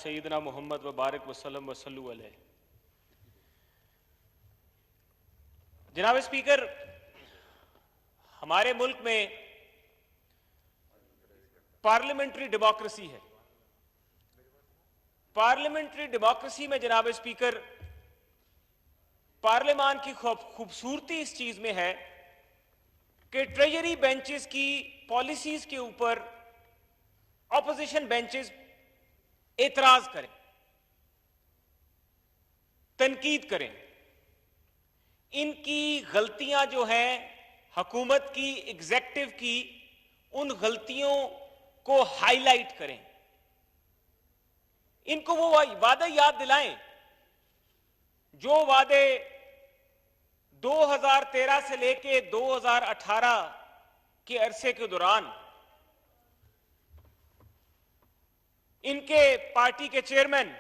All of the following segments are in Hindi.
सय्यदना मोहम्मद व बारिक वसल्लम वसल्लु अलैहि। जनाब स्पीकर, हमारे मुल्क में पार्लियामेंट्री डेमोक्रेसी है। पार्लियामेंट्री डेमोक्रेसी में जनाब स्पीकर, पार्लियामान की खूबसूरती इस चीज में है कि ट्रेजरी बेंचेस की पॉलिसीज के ऊपर ऑपोजिशन बेंचेस एतराज करें, तनकीद करें, इनकी गलतियां जो हैं हुकूमत की, एग्जेक्टिव की, उन गलतियों को हाईलाइट करें, इनको वो वादे याद दिलाएं जो वादे 2013 से लेके 2018 के अरसे के दौरान इनके पार्टी के चेयरमैन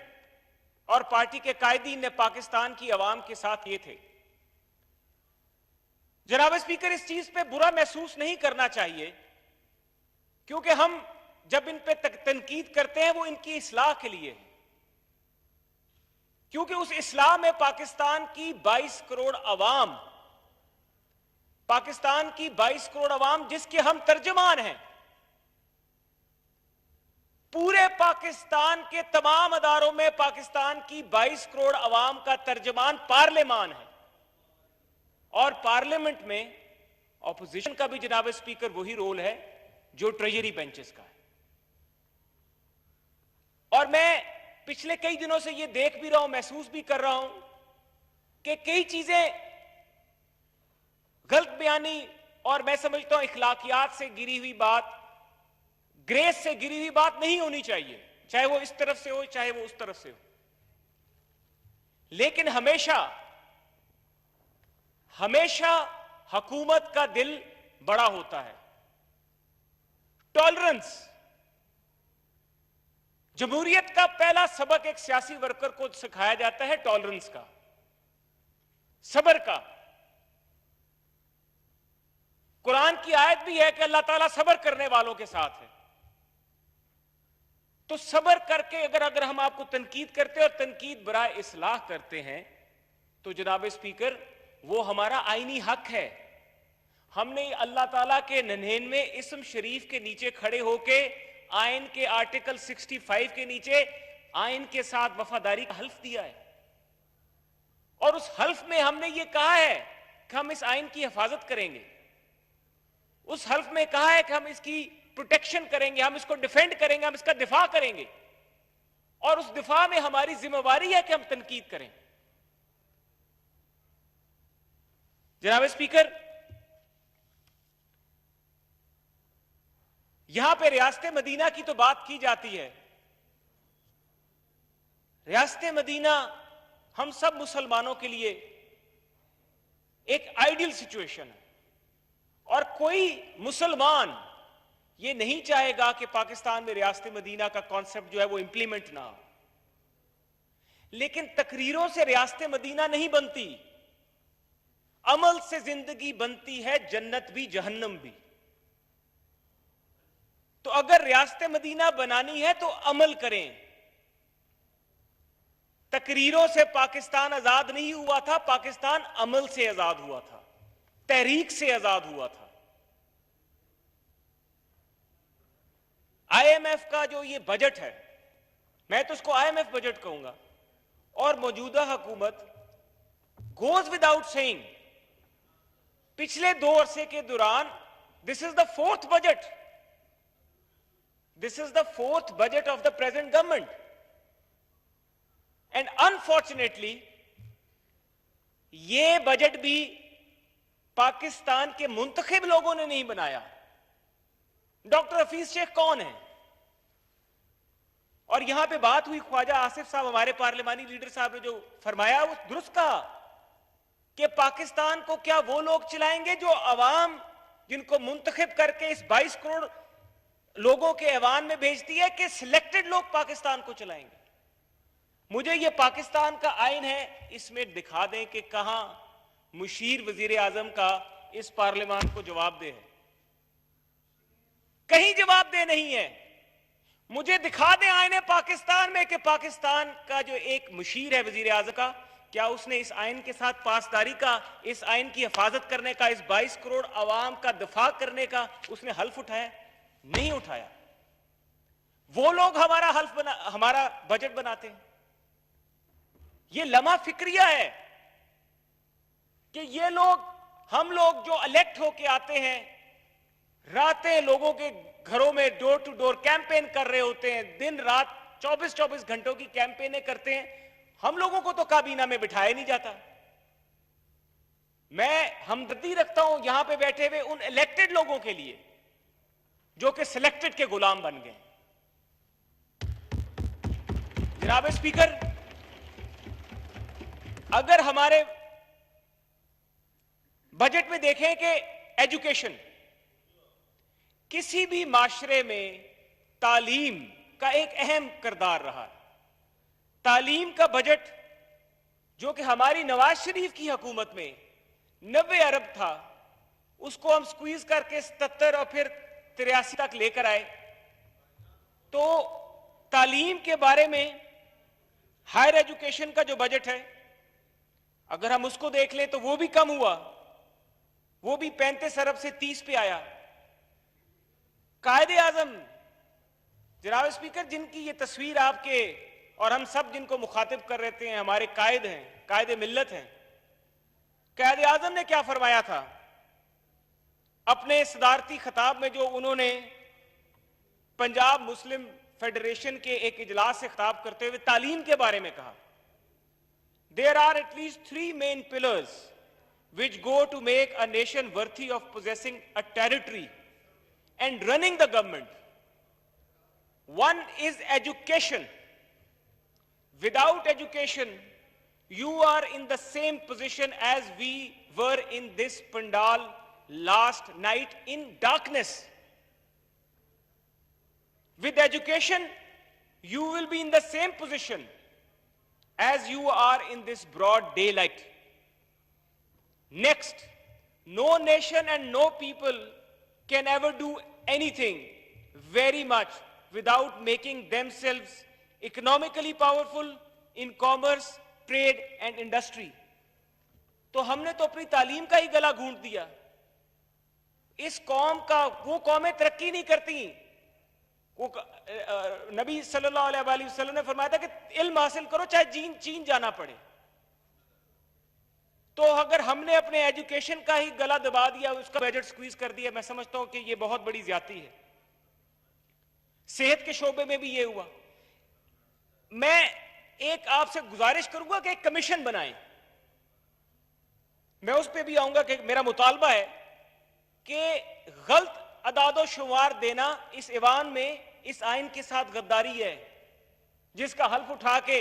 और पार्टी के कायदीन ने पाकिस्तान की अवाम के साथ किए थे। जनाब स्पीकर, इस चीज पे बुरा महसूस नहीं करना चाहिए, क्योंकि हम जब इन पे तनकीद करते हैं वो इनकी इस्लाह के लिए है, क्योंकि उस इस्लाह में पाकिस्तान की 22 करोड़ अवाम, पाकिस्तान की 22 करोड़ अवाम जिसके हम तर्जमान हैं, पूरे पाकिस्तान के तमाम अदारों में पाकिस्तान की 22 करोड़ अवाम का तर्जमान पार्लियामान है, और पार्लियामेंट में ऑपोजिशन का भी जनाब स्पीकर वही रोल है जो ट्रेजरी बेंचेस का है। और मैं पिछले कई दिनों से यह देख भी रहा हूं, महसूस भी कर रहा हूं कि कई चीजें गलत बयानी और मैं समझता हूं इखलाकियात से गिरी हुई बात, ग्रेस से गिरी हुई बात नहीं होनी चाहिए, चाहे वो इस तरफ से हो चाहे वो उस तरफ से हो। लेकिन हमेशा हमेशा हुकूमत का दिल बड़ा होता है। टॉलरेंस, जमहूरियत का पहला सबक एक सियासी वर्कर को सिखाया जाता है, टॉलरेंस का, सब्र का। कुरान की आयत भी है कि अल्लाह ताला सब्र करने वालों के साथ है। तो सब्र करके अगर हम आपको तनकीद करते हैं और तनकीद बराए इस्लाह करते हैं तो जनाब स्पीकर वो हमारा आईनी हक है। हमने अल्लाह ताला के 99वें इस्म शरीफ के नीचे खड़े होके आइन के आर्टिकल 65 के नीचे आइन के साथ वफादारी का हल्फ दिया है, और उस हल्फ में हमने ये कहा है कि हम इस आइन की हिफाजत करेंगे। उस हल्फ में कहा है कि हम इसकी प्रोटेक्शन करेंगे, हम इसको डिफेंड करेंगे, हम इसका दिफा करेंगे, और उस दिफा में हमारी जिम्मेवारी है कि हम तनकीद करें। जनाब स्पीकर, यहां पे रियासत मदीना की तो बात की जाती है। रियासत मदीना हम सब मुसलमानों के लिए एक आइडियल सिचुएशन है, और कोई मुसलमान ये नहीं चाहेगा कि पाकिस्तान में रियासत मदीना का कॉन्सेप्ट जो है वो इंप्लीमेंट ना हो। लेकिन तकरीरों से रियासत मदीना नहीं बनती, अमल से जिंदगी बनती है, जन्नत भी जहन्नम भी। तो अगर रियासत मदीना बनानी है तो अमल करें। तकरीरों से पाकिस्तान आजाद नहीं हुआ था, पाकिस्तान अमल से आजाद हुआ था, तहरीक से आजाद हुआ था। आईएमएफ का जो ये बजट है, मैं तो उसको आईएमएफ बजट कहूंगा, और मौजूदा हुकूमत गोज विदाउट सेइंग पिछले 2 अरसे के दौरान this is the fourth budget, this is the fourth budget of the present government, and unfortunately ये बजट भी पाकिस्तान के मुंतखब लोगों ने नहीं बनाया। डॉक्टर हफीज शेख कौन है? और यहां पे बात हुई, ख्वाजा आसिफ साहब हमारे पार्लिमानी लीडर साहब ने जो फरमाया वो दुरुस्त कहा कि पाकिस्तान को क्या वो लोग चलाएंगे जो अवाम जिनको मुंतखब करके इस 22 करोड़ लोगों के ऐवान में भेजती है, कि सिलेक्टेड लोग पाकिस्तान को चलाएंगे। मुझे ये पाकिस्तान का आइन है, इसमें दिखा दें कि कहां मुशीर वजीर आजम का इस पार्लियामान को जवाबदेह है। कहीं जवाबदेह नहीं है। मुझे दिखा दें आईने पाकिस्तान में कि पाकिस्तान का जो एक मुशीर है वजीर आज़म का, क्या उसने इस आइन के साथ पासदारी का, इस आइन की हिफाजत करने का, इस 22 करोड़ अवाम का दिफा करने का उसने हल्फ उठाया? नहीं उठाया। वो लोग हमारा बजट बनाते हैं। ये लम्हा फिक्रिया है कि ये लोग, हम लोग जो इलेक्ट होके आते हैं, रातें लोगों के घरों में डोर टू डोर कैंपेन कर रहे होते हैं, दिन रात 24-24 घंटों की कैंपेनें करते हैं। हम लोगों को तो काबीना में बिठाया नहीं जाता। मैं हमदर्दी रखता हूं यहां पे बैठे हुए उन इलेक्टेड लोगों के लिए जो कि सिलेक्टेड के गुलाम बन गए। जनाब स्पीकर, अगर हमारे बजट में देखें कि एजुकेशन, किसी भी माशरे में तालीम का एक अहम किरदार रहा है। तालीम का बजट जो कि हमारी नवाज शरीफ की हुकूमत में 90 अरब था, उसको हम स्क्वीज करके 77 और फिर 83 तक लेकर आए। तो तालीम के बारे में हायर एजुकेशन का जो बजट है, अगर हम उसको देख लें तो वो भी कम हुआ, वो भी 35 अरब से 30 पे आया। कायदे आजम, जनाब स्पीकर, जिनकी ये तस्वीर आपके और हम सब जिनको मुखातिब कर रहे थे हमारे कायद हैं, कायदे मिल्लत हैं। कायदे आजम ने क्या फरमाया था अपने सदारती खिताब में, जो उन्होंने पंजाब मुस्लिम फेडरेशन के एक इजलास से खिताब करते हुए तालीम के बारे में कहा, there are at least 3 main pillars which go to make a nation worthy of possessing a territory and running the government. One is education. Without education, you are in the same position as we were in this pandal last night in darkness. With education, you will be in the same position as you are in this broad daylight. Next, no nation and no people can ever do anything very much without making themselves economically powerful in commerce, trade and industry. तो हमने तो अपनी तालीम का ही गला घूंट दिया। इस कौम का, वो कौमें तरक्की नहीं करती। वो नबी सल्लल्लाहु अलैहि वसल्लम ने फरमाया था कि इल्म हासिल करो चाहे चीन जाना पड़े। तो अगर हमने अपने एजुकेशन का ही गला दबा दिया, उसका बजट स्क्वीज कर दिया, मैं समझता हूं कि यह बहुत बड़ी ज्यादती है। सेहत के शोबे में भी यह हुआ। मैं एक आपसे गुजारिश करूंगा कि एक कमीशन बनाएं। मैं उस पर भी आऊंगा कि मेरा मुतालबा है कि गलत अदादो शुमार देना इस ईवान में इस आइन के साथ गद्दारी है, जिसका हल्फ उठा के,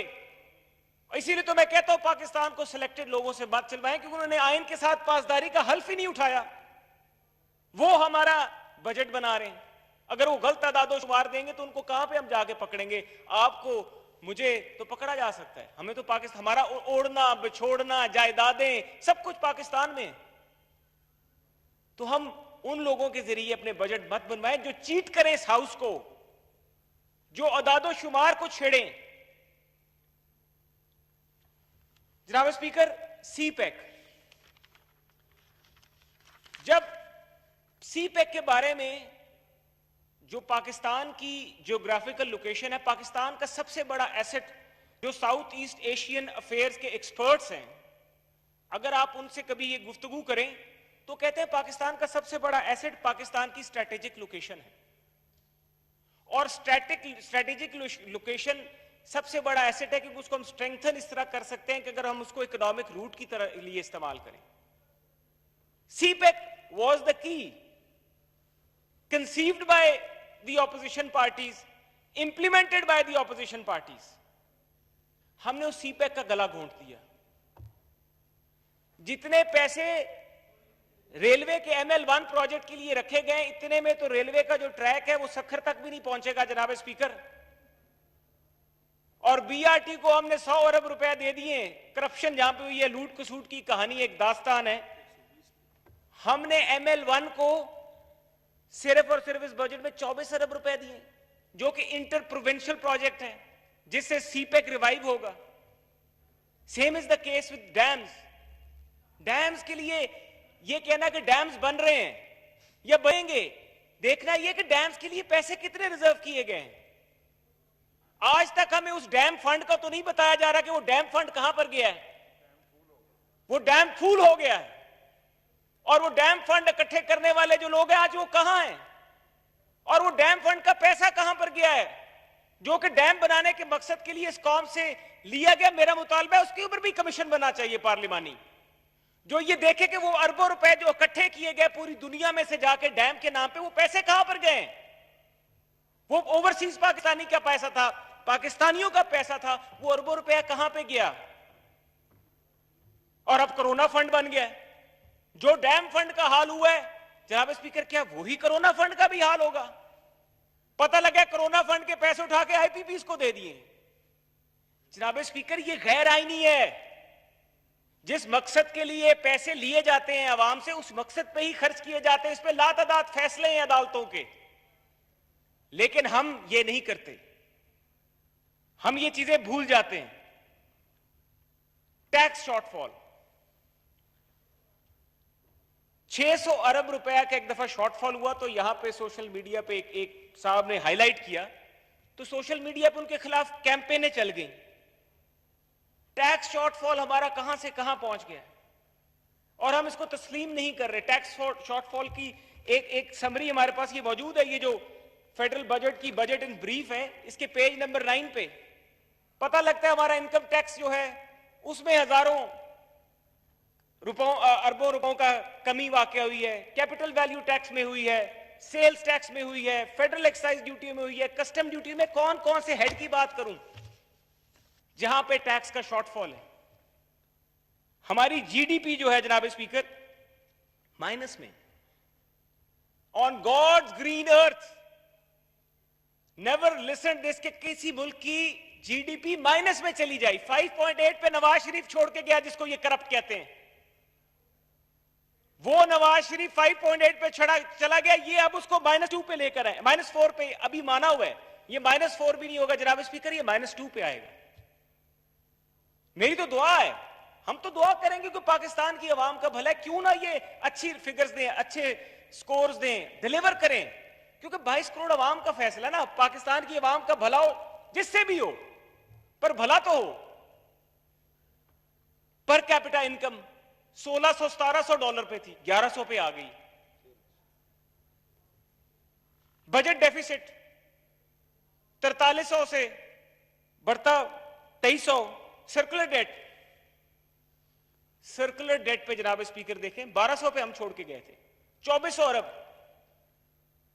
इसीलिए तो मैं कहता हूं पाकिस्तान को सिलेक्टेड लोगों से बात चलवाएं, क्योंकि उन्होंने आइन के साथ पासदारी का हल्फ ही नहीं उठाया। वो हमारा बजट बना रहे हैं। अगर वो गलत अदादो शुमार देंगे तो उनको कहां पे हम जाके पकड़ेंगे? आपको, मुझे तो पकड़ा जा सकता है। हमें तो पाकिस्तान, हमारा ओढ़ना बिछोड़ना जायदादें सब कुछ पाकिस्तान में। तो हम उन लोगों के जरिए अपने बजट मत बनवाएं जो चीट करें इस हाउस को, जो अदादो शुमार को छेड़ें। जनाब स्पीकर, सीपैक, जब सीपैक के बारे में, जो पाकिस्तान की जियोग्राफिकल लोकेशन है, पाकिस्तान का सबसे बड़ा एसेट, जो साउथ ईस्ट एशियन अफेयर्स के एक्सपर्ट्स हैं, अगर आप उनसे कभी ये गुफ्तगू करें तो कहते हैं पाकिस्तान का सबसे बड़ा एसेट पाकिस्तान की स्ट्रेटेजिक लोकेशन है। और स्ट्रेटेजिक लोकेशन सबसे बड़ा एसेट है क्योंकि उसको हम स्ट्रेंथन इस तरह कर सकते हैं कि अगर हम उसको इकोनॉमिक रूट की तरह लिए इस्तेमाल करें। CPEC was the key, conceived by the opposition parties, implemented by the opposition parties. हमने उस सीपैक का गला घोंट दिया। जितने पैसे रेलवे के ML1 प्रोजेक्ट के लिए रखे गए, इतने में तो रेलवे का जो ट्रैक है वो सखर तक भी नहीं पहुंचेगा जनाब स्पीकर। और BRT को हमने 100 अरब रुपए दे दिए। करप्शन जहां पे हुई है, लूट खसूट की कहानी एक दास्तान है। हमने ML1 को सिर्फ और सिर्फ इस बजट में 24 अरब रुपए दिए। जो कि इंटर प्रोविंशियल प्रोजेक्ट है, जिससे सीपेक रिवाइव होगा। Same is the case with dams. Dams के लिए ये कहना कि डैम्स बन रहे हैं या बनेंगे, देखना यह कि डैम्स के लिए पैसे कितने रिजर्व किए गए हैं। आज तक हमें उस डैम फंड का तो नहीं बताया जा रहा कि वो डैम फंड कहां पर गया है। वो डैम फूल हो गया है, और वो डैम फंड इकट्ठे करने वाले जो लोग हैं आज वो कहां हैं, और वो डैम फंड का पैसा कहां पर गया है जो कि डैम बनाने के मकसद के लिए इस कौम से लिया गया। मेरा मुतालबा है उसके ऊपर भी कमीशन बनना चाहिए पार्लिमानी, जो ये देखे कि वो अरबों रुपए जो इकट्ठे किए गए पूरी दुनिया में से जाके डैम के नाम पे, वो पैसे कहां पर गए। वो ओवरसीज पाकिस्तानी का पैसा था, पाकिस्तानियों का पैसा था, वो अरबों रुपया कहां पे गया। और अब कोरोना फंड बन गया। जो डैम फंड का हाल हुआ है जनाब स्पीकर, क्या वही कोरोना फंड का भी हाल होगा। पता लगा कोरोना फंड के पैसे उठा के आईपीपीस को दे दिए। जनाब स्पीकर, ये गैर आईनी है। जिस मकसद के लिए पैसे लिए जाते हैं आवाम से, उस मकसद पे ही खर्च किए जाते हैं। इस पे लातादाद फैसले हैं अदालतों के, लेकिन हम ये नहीं करते, हम ये चीजें भूल जाते हैं। टैक्स शॉर्टफॉल 600 अरब रुपया का एक दफा शॉर्टफॉल हुआ, तो यहां पे सोशल मीडिया पे एक साहब ने हाईलाइट किया, तो सोशल मीडिया पे उनके खिलाफ कैंपेनें चल गई। टैक्स शॉर्टफॉल हमारा कहां से कहां पहुंच गया और हम इसको तस्लीम नहीं कर रहे। टैक्स शॉर्टफॉल की एक समरी हमारे पास ये मौजूद है। ये जो फेडरल बजट की बजट इन ब्रीफ है, इसके पेज नंबर 9 पे पता लगता है हमारा इनकम टैक्स जो है उसमें हजारों रुपयों अरबों रुपयों का कमी वाकई हुई है। कैपिटल वैल्यू टैक्स में हुई है, सेल्स टैक्स में हुई है, फेडरल एक्साइज ड्यूटी में हुई है, कस्टम ड्यूटी में। कौन कौन से हेड की बात करूं जहां पे टैक्स का शॉर्टफॉल है। हमारी जीडीपी जो है जनाब स्पीकर माइनस में। On God's green earth never listen this के किसी मुल्क की जीडीपी माइनस में चली जाए। 5.8 पे नवाज शरीफ छोड़ के गया, जिसको ये करप्ट कहते हैं। वो नवाज शरीफ 5.8 पे चला गया, ये अब उसको -2 पे लेकर आए, -4 पे अभी माना हुआ है। ये -4 भी नहीं होगा जनाब स्पीकर, ये -2 पे आएगा। मेरी तो दुआ है, हम तो दुआ करेंगे कि पाकिस्तान की आवाम का भला, क्यों ना ये अच्छी फिगर्स दें, अच्छे स्कोर्स दें, डिलीवर करें। क्योंकि 22 करोड़ आवाम का फैसला ना, पाकिस्तान की आवाम का भला हो जिससे भी हो, पर भला तो हो। पर कैपिटा इनकम 1600-1700 डॉलर पे थी, 1100 पे आ गई। बजट डेफिसिट 4300 से बढ़ता 2300। सर्कुलर डेट पे जनाब स्पीकर देखें 1200 पे हम छोड़ के गए थे, 2400 अरब।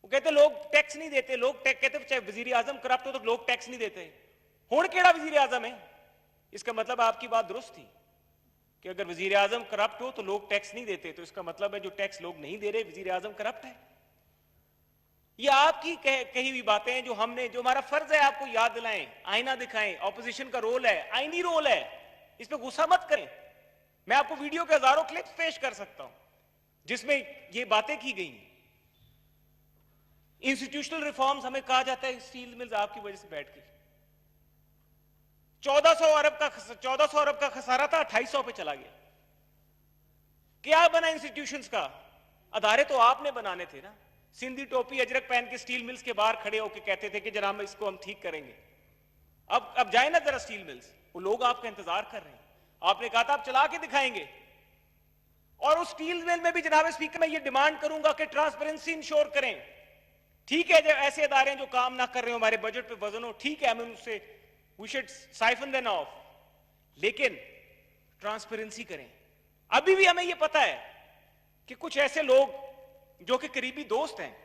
वो कहते लोग टैक्स नहीं देते, लोग कहते चाहे वजीर आजम करप्ट हो तो लोग टैक्स नहीं देते। हुण केड़ा वजीर आजम है? इसका मतलब आपकी बात दुरुस्त थी कि अगर वजीर आजम करप्ट हो तो लोग टैक्स नहीं देते, तो इसका मतलब है जो टैक्स लोग नहीं दे रहे वजीर आजम करप्ट है। ये आपकी कही हुई बातें हैं, जो हमारा फर्ज है आपको याद दिलाएं, आईना दिखाएं। ऑपोजिशन का रोल है, आईनी रोल है, इस पे गुस्सा मत करें। मैं आपको वीडियो के हजारों क्लिप्स पेश कर सकता हूं जिसमें ये बातें की गई। इंस्टीट्यूशनल रिफॉर्म्स हमें कहा जाता है स्टील मिल्स आपकी वजह से बैठ गई। 1400 अरब का खसारा था, 2800 पे चला गया। क्या बना इंस्टीट्यूशंस का? अदारे तो आपने बनाने थे ना। सिंधी टोपी अजरक पहन के स्टील मिल्स के बाहर खड़े होकर कहते थे कि जनाब इसको हम ठीक करेंगे। अब जाए ना जरा स्टील मिल्स, वो लोग आपका इंतजार कर रहे हैं। आपने कहा था आप चला के दिखाएंगे। और उस स्टील मिल में भी जनाब स्पीकर मैं ये डिमांड करूंगा कि ट्रांसपेरेंसी इंश्योर करें। ठीक है, जब ऐसे अदारे जो काम ना कर रहे हो, हमारे बजट पे वजन हो, ठीक है, हमें उनसे we should siphon them off, लेकिन ट्रांसपेरेंसी करें। अभी भी हमें यह पता है कि कुछ ऐसे लोग जो कि करीबी दोस्त हैं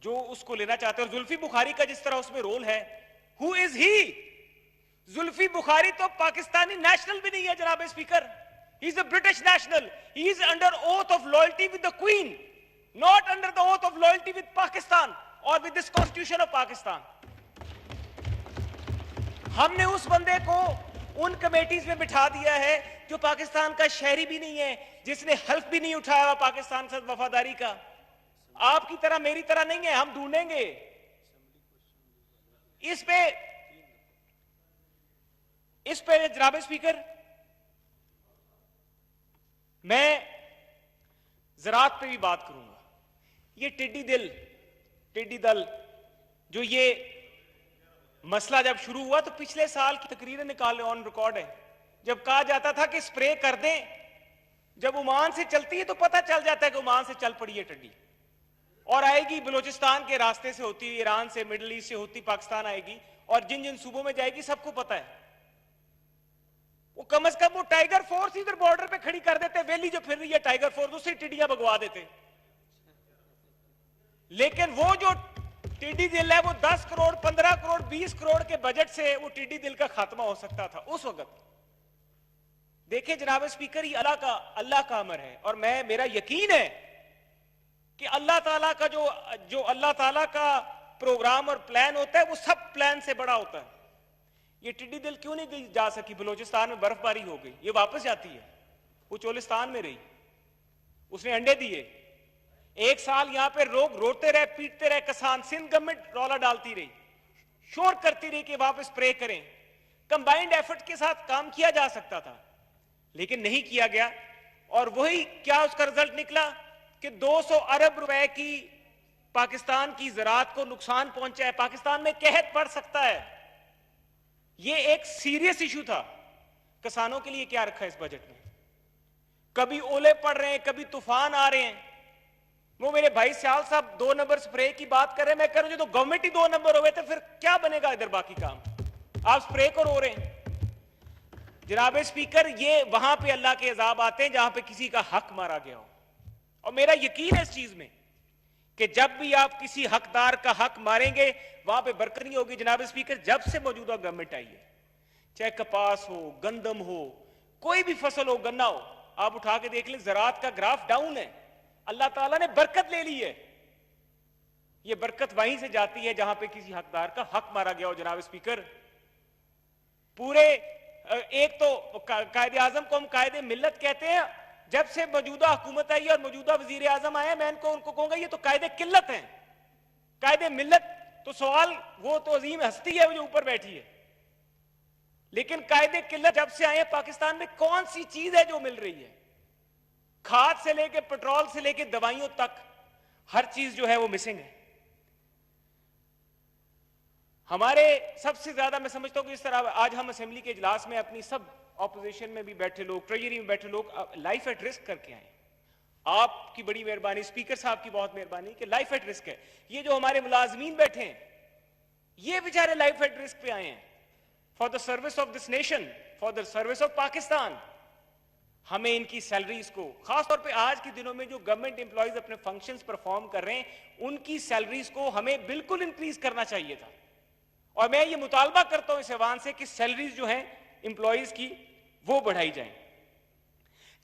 जो उसको लेना चाहते हैं। और जुल्फी बुखारी का जिस तरह उसमें रोल है, who is he? Zulfi Bukhari तो पाकिस्तानी नेशनल भी नहीं है जनाब speaker, he is a British national. He is under oath of loyalty with the Queen, not under the oath of loyalty with Pakistan और with this constitution of Pakistan. हमने उस बंदे को उन कमेटीज में बिठा दिया है जो पाकिस्तान का शहरी भी नहीं है, जिसने हल्फ भी नहीं उठाया हुआ पाकिस्तान से वफादारी का। आपकी तरह मेरी तरह नहीं है, हम ढूंढेंगे। इस पे जनाब स्पीकर, मैं ज़राअत पे भी बात करूंगा। ये टिड्डी दल जो ये मसला जब शुरू हुआ तो पिछले साल की तकरीरें निकाल ऑन रिकॉर्ड है, जब कहा जाता था कि स्प्रे कर दें, जब ओमान से चलती है तो पता चल जाता है कि ओमान से चल पड़ी है टिड्डी और आएगी बलूचिस्तान के रास्ते से होती, ईरान से, मिडल ईस्ट से होती पाकिस्तान आएगी और जिन जिन सूबों में जाएगी सबको पता है। वो कम से कम वो टाइगर फोर्स इधर बॉर्डर पे खड़ी कर देते, वेली जो फिर रही है टाइगर फोर्स, उससे टिड्डियां भगवा देते। लेकिन वो जो टिड्डी दिल है वो 10 करोड़ 15 करोड़ 20 करोड़ के बजट से वो टिड्डी दिल का खात्मा हो सकता था उस वक्त। देखिए जनाब स्पीकर, ये अल्लाह का अमर है और मेरा यकीन है कि अल्लाह ताला का जो अल्लाह ताला का प्रोग्राम और प्लान होता है वो सब प्लान से बड़ा होता है। ये टिड्डी दिल क्यों नहीं जा सकी? बलूचिस्तान में बर्फबारी हो गई, ये वापस जाती है, वो चोलिस्तान में रही, उसने अंडे दिए। एक साल यहां पे लोग रोते रहे, पीटते रहे किसान, सिंध गवर्नमेंट रौला डालती रही, शोर करती रही कि वापस स्प्रे करें। कंबाइंड एफर्ट के साथ काम किया जा सकता था लेकिन नहीं किया गया और वही क्या उसका रिजल्ट निकला कि 200 अरब रुपए की पाकिस्तान की ज़राअत को नुकसान पहुंचा है। पाकिस्तान में कहत पड़ सकता है। ये एक सीरियस इशू था। किसानों के लिए क्या रखा है इस बजट में? कभी ओले पड़ रहे हैं, कभी तूफान आ रहे हैं। वो मेरे भाई सियाल साहब 2 नंबर स्प्रे की बात कर रहे हैं, मैं कह रहा हूं तो गवर्नमेंट ही 2 नंबर हो गए तो फिर क्या बनेगा इधर बाकी काम? आप स्प्रे को रो रहे हैं। जनाब स्पीकर, ये वहां पे अल्लाह के अजाब आते हैं जहां पे किसी का हक मारा गया हो और मेरा यकीन है इस चीज में कि जब भी आप किसी हकदार का हक मारेंगे वहां पे बरकत नहीं होगी। जनाब स्पीकर, जब से मौजूदा गवर्नमेंट आई है, चाहे कपास हो, गंदम हो, कोई भी फसल हो, गन्ना हो, आप उठा के देख लें, ज़राअत का ग्राफ डाउन है। अल्लाह ताला ने बरकत ले ली है। ये बरकत वहीं से जाती है जहां पे किसी हकदार का हक मारा गया हो। जनाब स्पीकर, पूरे एक तो कायदे आजम को हम कायदे मिल्लत कहते हैं। जब से मौजूदा हुकूमत आई और मौजूदा वजीर आजम आए, मैं उनको कहूंगा ये तो कायदे किल्लत हैं। कायदे मिल्लत तो सवाल, वो तो अजीम हस्ती है वो जो ऊपर बैठी है, लेकिन कायदे किल्लत जब से आए पाकिस्तान में कौन सी चीज है जो मिल रही है? खाद से लेके पेट्रोल से लेके दवाइयों तक हर चीज जो है वो मिसिंग है। हमारे सबसे ज्यादा मैं समझता हूं कि इस तरह आज हम असेंबली के इजलास में अपनी सब ऑपोजिशन में भी बैठे लोग, ट्रेजरी में बैठे लोग लाइफ एट रिस्क करके आए। आपकी बड़ी मेहरबानी, स्पीकर साहब की बहुत मेहरबानी कि लाइफ एट रिस्क है। ये जो हमारे मुलाजमीन बैठे हैं ये बेचारे लाइफ एट रिस्क पे आए हैं for the service of this nation, for the service of Pakistan. हमें इनकी सैलरीज को, खासतौर पे आज के दिनों में जो गवर्नमेंट एम्प्लॉयज अपने फंक्शंस परफॉर्म कर रहे हैं, उनकी सैलरीज को हमें बिल्कुल इंक्रीज करना चाहिए था। और मैं ये मुतालबा करता हूं इस ऐवान से कि सैलरीज जो हैं एम्प्लॉयज की वो बढ़ाई जाए।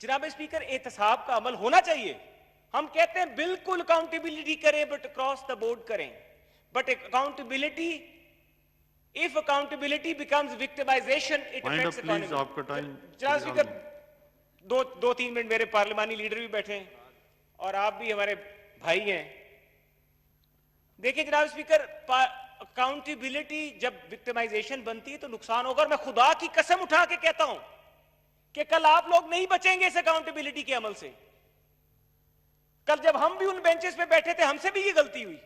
जनाब स्पीकर, एहतसाब का अमल होना चाहिए। हम कहते हैं बिल्कुल अकाउंटेबिलिटी करें, बट अक्रॉस द बोर्ड करें। But accountability, if accountability becomes victimisation, it affects economy. जनाब स्पीकर, 2-3 मिनट, मेरे पार्लिमानी लीडर भी बैठे हैं और आप भी हमारे भाई हैं। देखिए जनाब स्पीकर, अकाउंटेबिलिटी जब विक्टिमाइजेशन बनती है तो नुकसान होगा। और मैं खुदा की कसम उठा के कहता हूं कि कल आप लोग नहीं बचेंगे इस अकाउंटेबिलिटी के अमल से। कल जब हम भी उन बेंचेस पे बैठे थे, हमसे भी ये गलती हुई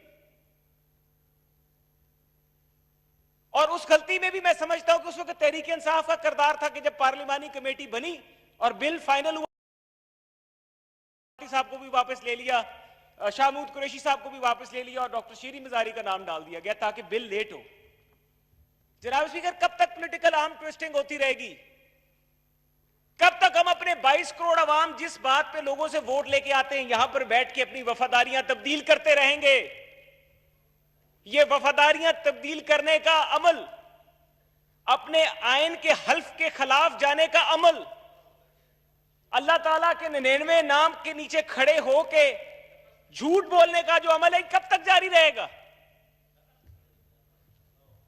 और उस गलती में भी मैं समझता हूं कि उस वक्त तहरीक इंसाफ का किरदार था कि जब पार्लिमानी कमेटी बनी और बिल फाइनल हुआ, साहब को भी वापस ले लिया, शाहमूद कुरैशी साहब को भी वापस ले लिया और डॉक्टर शीरी मजारी का नाम डाल दिया गया ताकि बिल लेट हो। जनाब स्पीकर, कब तक पॉलिटिकल आर्म ट्विस्टिंग होती रहेगी? कब तक हम अपने 22 करोड़ अवाम जिस बात पे लोगों से वोट लेके आते हैं यहां पर बैठ के अपनी वफादारियां तब्दील करते रहेंगे? ये वफादारियां तब्दील करने का अमल, अपने आइन के हल्फ के खिलाफ जाने का अमल, अल्लाह ताला के 99 नाम के नीचे खड़े होके झूठ बोलने का जो अमल है, कब तक जारी रहेगा?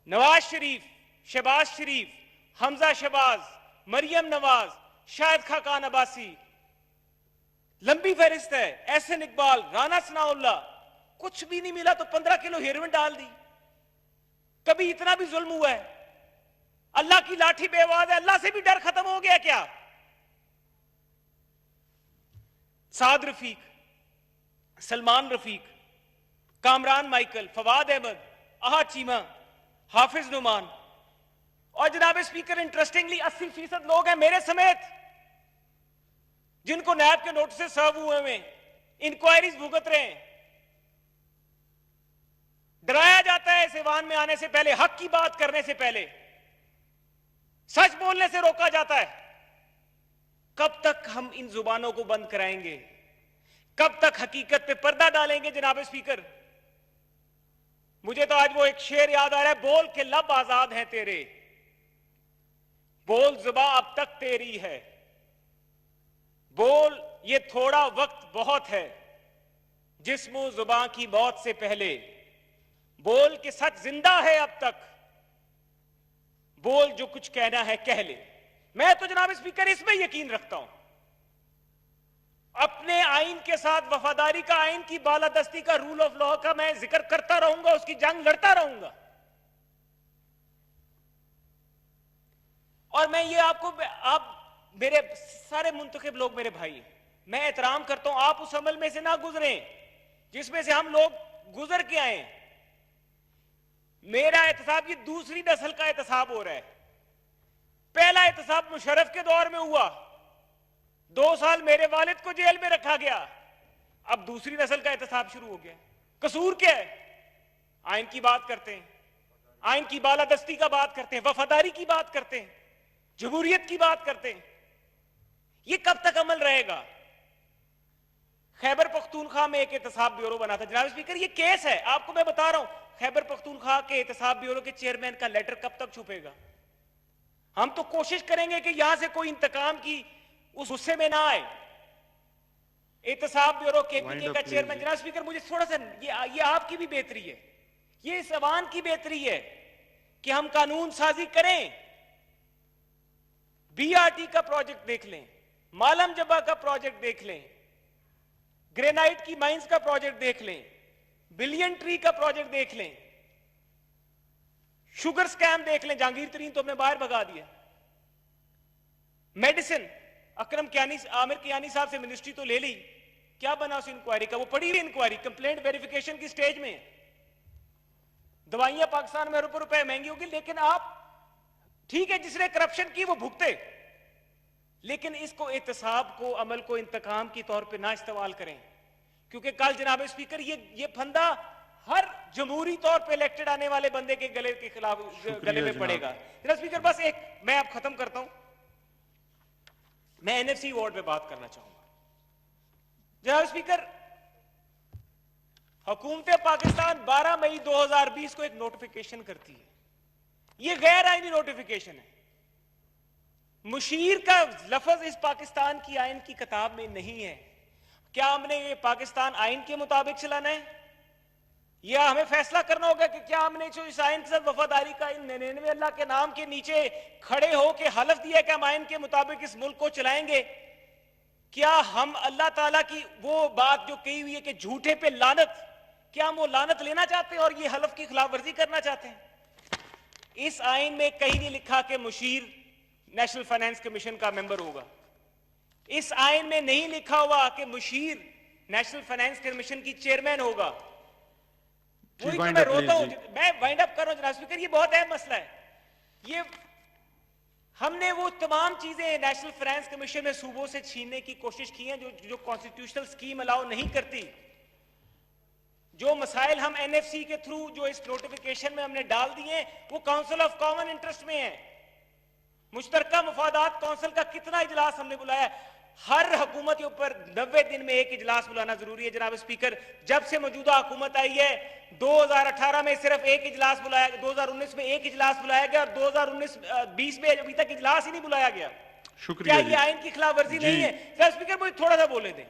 नवाज शरीफ, शहबाज शरीफ, हमजा शहबाज, मरियम नवाज, शाहिद खाकान अब्बासी, लंबी फहरिस्त है, एहसन इकबाल, राना सनाउल्लाह, कुछ भी नहीं मिला तो 15 किलो हेरोइन डाल दी। कभी इतना भी जुल्म हुआ है? अल्लाह की लाठी बेआवाज है, अल्लाह से भी डर खत्म हो गया क्या? साद रफीक, सलमान रफीक, कामरान माइकल, फवाद अहमद, आहा चीमा, हाफिज नुमान और जनाब स्पीकर इंटरेस्टिंगली 80% लोग हैं मेरे समेत जिनको नैब के नोटिस सर्व हुए हुए, इंक्वायरीज भुगत रहे हैं। डराया जाता है इस ऐवान में आने से पहले, हक की बात करने से पहले, सच बोलने से रोका जाता है। कब तक हम इन जुबानों को बंद कराएंगे? कब तक हकीकत पे पर्दा डालेंगे? जनाब स्पीकर, मुझे तो आज वो एक शेर याद आ रहा है, बोल के लब आजाद हैं तेरे, बोल जुबान अब तक तेरी है, बोल ये थोड़ा वक्त बहुत है, जिस्म जुबान की मौत से पहले, बोल के सच जिंदा है अब तक, बोल जो कुछ कहना है कह ले। मैं तो जनाब स्पीकर इसमें यकीन रखता हूं, अपने आइन के साथ वफादारी का, आइन की बालादस्ती का, रूल ऑफ लॉ का मैं जिक्र करता रहूंगा, उसकी जंग लड़ता रहूंगा। और मैं ये आप मेरे सारे मुंतखब लोग मेरे भाई, मैं एहतराम करता हूं, आप उस अमल में से ना गुजरे जिसमें से हम लोग गुजर के आए। मेरा एहतसाब ये दूसरी नस्ल का एहतसाब हो रहा है। पहला एहतसाब मुशर्रफ के दौर में हुआ, 2 साल मेरे वालिद को जेल में रखा गया, अब दूसरी नस्ल का एहतसाब शुरू हो गया। कसूर क्या है? आइन की बात करते हैं, आइन की बालादस्ती का बात करते हैं, वफादारी की बात करते हैं, जमहूरियत की बात करते हैं। ये कब तक अमल रहेगा? खैबर पख्तूनख्वा में एक एहतसाब ब्यूरो बना था जनाब स्पीकर, ये केस है, आपको मैं बता रहा हूं, खैबर पख्तूनख्वा के एहतसाब ब्यूरो के चेयरमैन का लेटर कब तक छुपेगा? हम तो कोशिश करेंगे कि यहां से कोई इंतकाम की उस गुस्से में ना आए। एहतसाब ब्यूरो केपीके का चेयरमैन, जनाब स्पीकर मुझे थोड़ा सा ये आपकी भी बेहतरी है, ये इस अवान की बेहतरी है कि हम कानून साजी करें। बीआरटी का प्रोजेक्ट देख लें, मालम जबा का प्रोजेक्ट देख लें, ग्रेनाइट की माइंस का प्रोजेक्ट देख लें, बिलियन ट्री का प्रोजेक्ट देख लें, शुगर स्कैम देख लें, जहांगीर तरीन तो हमने बाहर भगा दिया। मेडिसिन, अकरम कियानी, आमिर कियानी साहब से मिनिस्ट्री तो ले ली, क्या बना उस इंक्वायरी का? वो पड़ी हुई इंक्वायरी कंप्लेंट वेरिफिकेशन की स्टेज में। दवाइयां पाकिस्तान में अरबों रुपए महंगी होगी, लेकिन आप ठीक है जिसने करप्शन की वो भुगते, लेकिन इसको एहतसाब को, अमल को इंतकाम की तौर पे ना इस्तेमाल करें, क्योंकि कल जनाब स्पीकर ये फंदा हर जमहूरी तौर पे इलेक्टेड आने वाले बंदे के गले के खिलाफ, गले में पड़ेगा। जनाब स्पीकर बस एक मैं अब खत्म करता हूं, मैं एनएफसी अवार्ड पे बात करना चाहूंगा। जनाब स्पीकर, हुकूमत पाकिस्तान 12 मई 2020 को एक नोटिफिकेशन करती है, यह गैर आईनी नोटिफिकेशन है। मुशीर का लफ्ज इस पाकिस्तान की आइन की किताब में नहीं है। क्या हमने ये पाकिस्तान आइन के मुताबिक चलाना है, या हमें फैसला करना होगा कि क्या हमने जो इस आइन के साथ वफादारी का इन 99 अल्लाह के नाम के नीचे खड़े हो के हलफ दिया कि हम आइन के मुताबिक इस मुल्क को चलाएंगे? क्या हम अल्लाह ताला की वो बात जो कही हुई है कि झूठे पे लानत, क्या हम वो लानत लेना चाहते हैं और ये हलफ की खिलाफ वर्जी करना चाहते हैं? इस आइन में कहीं नहीं लिखा कि मुशीर नेशनल फाइनेंस कमीशन का मेंबर होगा। इस आइन में नहीं लिखा हुआ कि मुशीर नेशनल फाइनेंस कमीशन की चेयरमैन होगा। वही तो मैं रोता हूं, मैं वाइंड अप कर रहा हूं जनाब स्पीकर, ये बहुत अहम मसला है। ये हमने वो तमाम चीजें नेशनल फाइनेंस कमीशन में सूबों से छीनने की कोशिश की है जो कॉन्स्टिट्यूशनल स्कीम अलाउ नहीं करती। जो मसाइल हम एनएफसी के थ्रू जो इस नोटिफिकेशन में हमने डाल दिए वो काउंसिल ऑफ कॉमन इंटरेस्ट में है। मुश्तरका मुफादात काउंसिल का कितना इजलास हमने बुलाया? हर हुकूमत के ऊपर 90 दिन में एक इजलास बुलाना जरूरी है जनाब स्पीकर। जब से मौजूदा हुकूमत आई है 2018 में सिर्फ एक इजलास बुलाया, 2019 में एक इजलास बुलाया गया और 2019-20 में अभी तक इजलास ही नहीं बुलाया गया। क्या ये आइन की खिलाफ वर्जी नहीं है? जनाब स्पीकर मुझे थोड़ा सा बोले दें,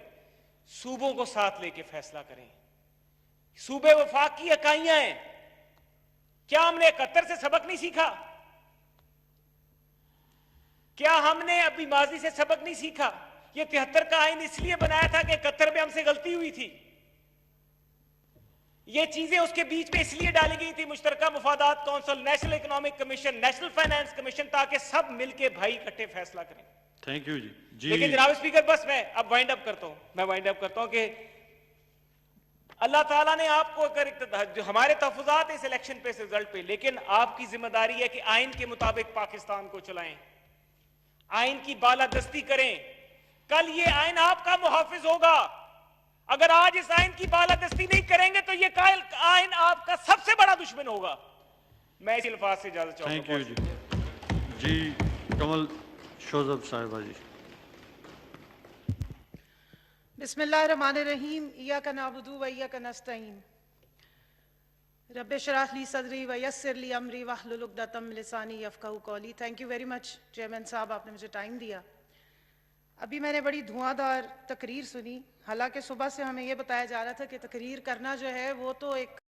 सूबों को साथ लेके फैसला करें। सूबे वफाक की इकाइयां हैं, क्या हमने 71 से सबक नहीं सीखा? क्या हमने अभी माजी से सबक नहीं सीखा? ये 73 का आइन इसलिए बनाया था कि 71 में हमसे गलती हुई थी। ये चीजें उसके बीच में इसलिए डाली गई थी, मुश्तरका मुफादात council, national economic commission, national finance commission, ताकि सब मिलके भाई इकट्ठे फैसला करें। थैंक यू जी। लेकिन जनाब स्पीकर, बस मैं अब वाइंड अप करता हूं कि अल्लाह ताला ने आपको अगर जो हमारे तहफुजात इस इलेक्शन पे, इस रिजल्ट पे, लेकिन आपकी जिम्मेदारी है कि आइन के मुताबिक पाकिस्तान को चलाएं, आइन की बालादस्ती करें। कल ये आइन आपका मुहाफिज होगा। अगर आज इस आइन की बालादस्ती नहीं करेंगे तो ये आइन आपका सबसे बड़ा दुश्मन होगा। मैं इस अल्फाज से इजाजत चाहूंगा। थैंक यू जी। कमल शोजब साहिबा जी। बिस्मिल्लाहिर्रहमानिर्रहीम। इय्याका नअबुदु व इय्याका नस्तईन। रब्बि इश्रह ली सदरी व यस्सिर ली अमरी वहलुल उक़दतम मिन लिसानी यफ़क़हू क़ौली। Thank you very much chairman साहब, आपने मुझे टाइम दिया। अभी मैंने बड़ी धुआंधार तकरीर सुनी। हालांकि सुबह से हमें यह बताया जा रहा था कि तकरीर करना जो है वो तो एक